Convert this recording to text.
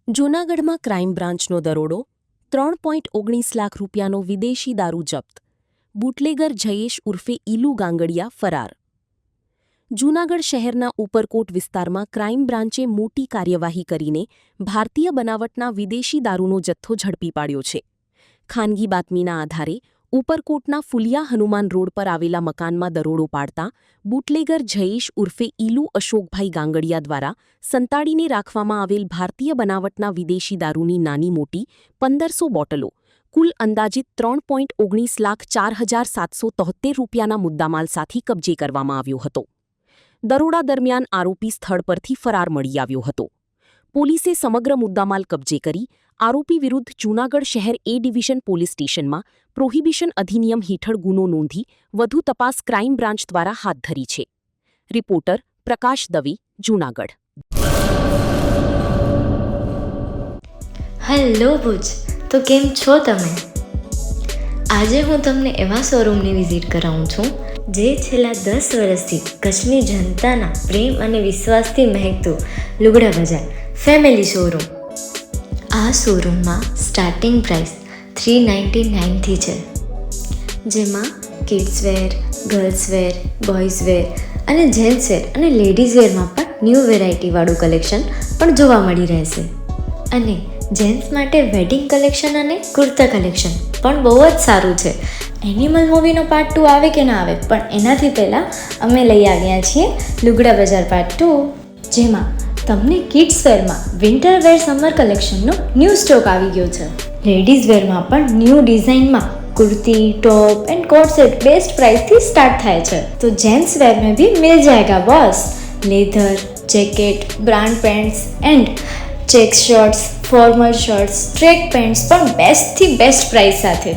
જૂનાગઢમાં ક્રાઇમ બ્રાન્ચનો દરોડો, 3.19 લાખ રૂપિયાનો વિદેશી દારૂ જપ્ત, બુટલેગર જયેશ ઉર્ફે ઈલુ ગાંગડિયા ફરાર. જૂનાગઢ શહેરના ઉપરકોટ વિસ્તારમાં ક્રાઇમ બ્રાન્ચે મોટી કાર્યવાહી કરીને ભારતીય બનાવટના વિદેશી દારૂનો જથ્થો ઝડપી પાડ્યો છે. ખાનગી બાતમીના આધારે ઉપરકોટના ફુલિયા હનુમાન રોડ પર આવેલા મકાનમાં દરોડો પાડતા બુટલેગર જયેશ ઉર્ફે ઈલુ અશોકભાઈ ગાંગડિયા દ્વારા સંતાડીને રાખવામાં આવેલ ભારતીય બનાવટના વિદેશી દારૂની નાની મોટી 1500 બોટલો, કુલ અંદાજિત 3.19 લાખ 4,773 રૂપિયાના મુદ્દામાલ સાથે કબજે કરવામાં આવ્યો હતો. દરોડા દરમિયાન આરોપી સ્થળ પરથી ફરાર મળી આવ્યો હતો. પોલીસે સમગ્ર મુદ્દામાલ કબજે કરી આરોપી વિરુદ્ધ જૂનાગઢ શહેર એ ડિવિઝન પોલીસ સ્ટેશનમાં પ્રોહિબિશન અધિનિયમ હેઠળ ગુનો નોંધી વધુ તપાસ ક્રાઇમ બ્રાન્ચ દ્વારા હાથ ધરી છે. રિપોર્ટર પ્રકાશ દવે, જૂનાગઢ. હેલો ભુજ, તો કેમ છો તમે? આજે હું તમને એવા શોરૂમની વિઝિટ કરાવું છું જે છેલ્લા 10 વર્ષથી કચ્છની જનતાના પ્રેમ અને વિશ્વાસથી મહેકતું લુગડા બજાર ફેમિલી શોરૂમ. આ શોરૂમમાં સ્ટાર્ટિંગ પ્રાઇસ 399થી છે, જેમાં kids wear, girls wear, boys wear અને જેન્ટ્સ વેર અને લેડીઝ વેરમાં પણ ન્યૂ વેરાયટીવાળું કલેક્શન પણ જોવા મળી રહેશે. અને જેન્ટ્સ માટે વેડિંગ કલેક્શન અને કુર્તા કલેક્શન પણ બહુ જ સારું છે. એનિમલ મૂવીનો પાર્ટ 2 આવે કે ના આવે, પણ એનાથી પહેલાં અમે લઈ આવ્યા છીએ લુગડા બજાર પાર્ટ 2, જેમાં તમને કિડ્સ વેરમાં વિન્ટર વેર સમર કલેક્શનનો ન્યૂ સ્ટોક આવી ગયો છે. લેડીઝ વેરમાં પણ ન્યૂ ડિઝાઇનમાં kurti, top and coat set best price थी स्टार्ट थाय छे. तो जेंट्स वेर में भी मिल जाएगा boss. Leather, jacket, brand pants and check shirts, formal shirts, track pants पर बेस्ट थी बेस्ट प्राइस साथे.